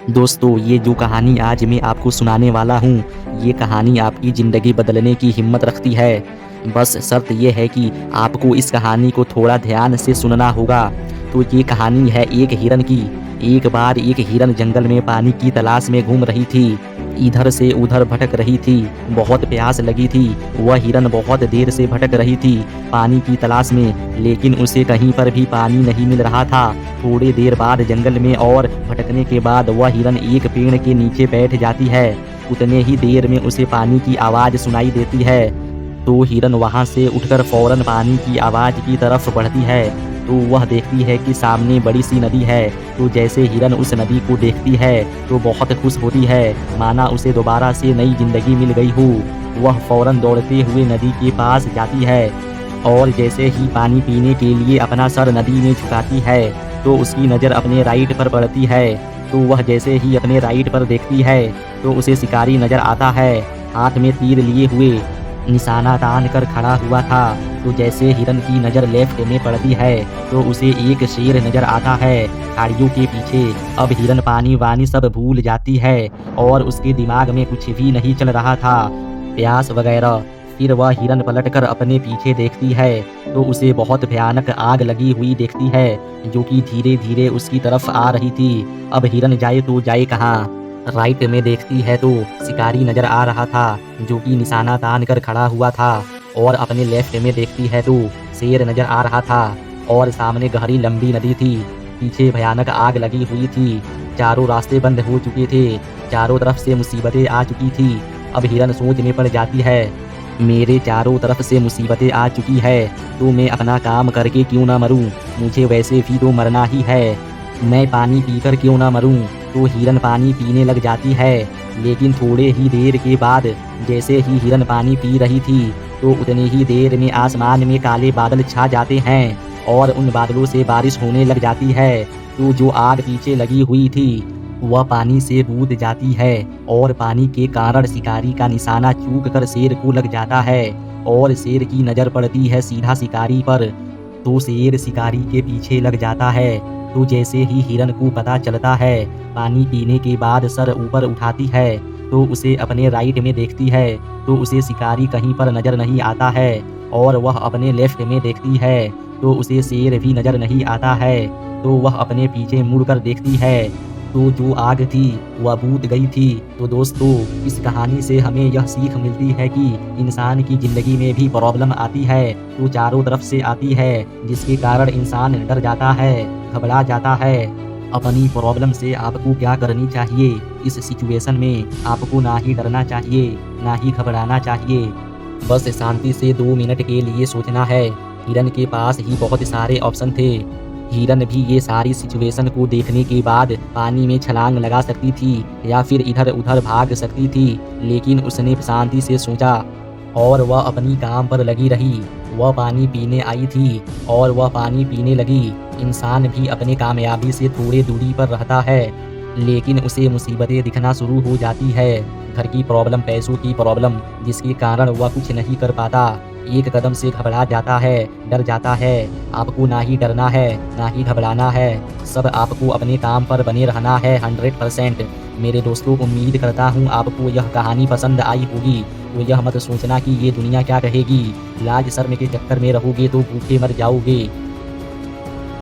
दोस्तों, ये जो कहानी आज मैं आपको सुनाने वाला हूँ, ये कहानी आपकी ज़िंदगी बदलने की हिम्मत रखती है। बस शर्त ये है कि आपको इस कहानी को थोड़ा ध्यान से सुनना होगा। तो ये कहानी है एक हिरन की। एक बार एक हिरन जंगल में पानी की तलाश में घूम रही थी। इधर से उधर भटक रही थी। बहुत प्यास लगी थी। वह हिरन बहुत देर से भटक रही थी पानी की तलाश में, लेकिन उसे कहीं पर भी पानी नहीं मिल रहा था। थोड़ी देर बाद जंगल में और भटकने के बाद वह हिरन एक पेड़ के नीचे बैठ जाती है। उतने ही देर में उसे पानी की आवाज़ सुनाई देती है। तो हिरन वहाँ से उठकर फौरन पानी की आवाज़ की तरफ बढ़ती है। तो वह देखती है कि सामने बड़ी सी नदी है। तो जैसे हिरन उस नदी को देखती है तो बहुत खुश होती है, माना उसे दोबारा से नई जिंदगी मिल गई हो। वह फौरन दौड़ते हुए नदी के पास जाती है और जैसे ही पानी पीने के लिए अपना सर नदी में झुकाती है तो उसकी नज़र अपने राइट पर पड़ती है। तो वह जैसे ही अपने राइट पर देखती है तो उसे शिकारी नज़र आता है, हाथ में तीर लिए हुए, निशाना तान कर खड़ा हुआ था। तो जैसे हिरन की नज़र लेफ्ट में पड़ती है तो उसे एक शेर नज़र आता है झाड़ियों के पीछे। अब हिरन पानी वानी सब भूल जाती है और उसके दिमाग में कुछ भी नहीं चल रहा था, प्यास वगैरह। फिर वह हिरन पलटकर अपने पीछे देखती है तो उसे बहुत भयानक आग लगी हुई देखती है जो कि धीरे धीरे उसकी तरफ आ रही थी। अब हिरन जाए तो जाए कहाँ। राइट में देखती है तो शिकारी नजर आ रहा था जो कि निशाना तान कर खड़ा हुआ था, और अपने लेफ्ट में देखती है तो शेर नजर आ रहा था और सामने गहरी लंबी नदी थी। पीछे भयानक आग लगी हुई थी। चारों रास्ते बंद हो चुके थे। चारों तरफ से मुसीबतें आ चुकी थी। अब हिरन सोच में पड़ जाती है, मेरे चारों तरफ से मुसीबतें आ चुकी है तो मैं अपना काम करके क्यों ना मरूं। मुझे वैसे भी तो मरना ही है। मैं पानी पीकर क्यों ना मरूं। तो हिरन पानी पीने लग जाती है। लेकिन थोड़े ही देर के बाद जैसे ही हिरन पानी पी रही थी तो उतनी ही देर में आसमान में काले बादल छा जाते हैं और उन बादलों से बारिश होने लग जाती है। तो जो आग पीछे लगी हुई थी वह पानी से बूझ जाती है और पानी के कारण शिकारी का निशाना चूक कर शेर को लग जाता है और शेर की नज़र पड़ती है सीधा शिकारी पर। तो शेर शिकारी के पीछे लग जाता है। तो जैसे ही हिरन को पता चलता है, पानी पीने के बाद सर ऊपर उठाती है तो उसे अपने राइट में देखती है तो उसे शिकारी कहीं पर नज़र नहीं आता है, और वह अपने लेफ्ट में देखती है तो उसे शेर भी नज़र नहीं आता है। तो वह अपने पीछे मुड़कर देखती है तो जो आग थी वह बुझ गई थी। तो दोस्तों, इस कहानी से हमें यह सीख मिलती है कि इंसान की ज़िंदगी में भी प्रॉब्लम आती है तो चारों तरफ से आती है, जिसके कारण इंसान डर जाता है, घबरा जाता है। अपनी प्रॉब्लम से आपको क्या करनी चाहिए इस सिचुएशन में? आपको ना ही डरना चाहिए, ना ही घबराना चाहिए। बस शांति से 2 मिनट के लिए सोचना है। हिरन के पास ही बहुत सारे ऑप्शन थे। हिरन भी ये सारी सिचुएशन को देखने के बाद पानी में छलांग लगा सकती थी या फिर इधर उधर भाग सकती थी, लेकिन उसने शांति से सोचा और वह अपनी काम पर लगी रही। वह पानी पीने आई थी और वह पानी पीने लगी। इंसान भी अपने कामयाबी से थोड़े दूरी पर रहता है, लेकिन उसे मुसीबतें दिखना शुरू हो जाती है। घर की प्रॉब्लम, पैसों की प्रॉब्लम, जिसके कारण वह कुछ नहीं कर पाता। एक कदम से घबरा जाता है, डर जाता है। आपको ना ही डरना है, ना ही घबराना है। सब आपको अपने काम पर बने रहना है 100%। मेरे दोस्तों, उम्मीद करता हूँ आपको यह कहानी पसंद आई होगी। तो यह मत सोचना कि ये दुनिया क्या कहेगी। लाज शर्म के चक्कर में रहोगे तो भूखे मर जाओगे।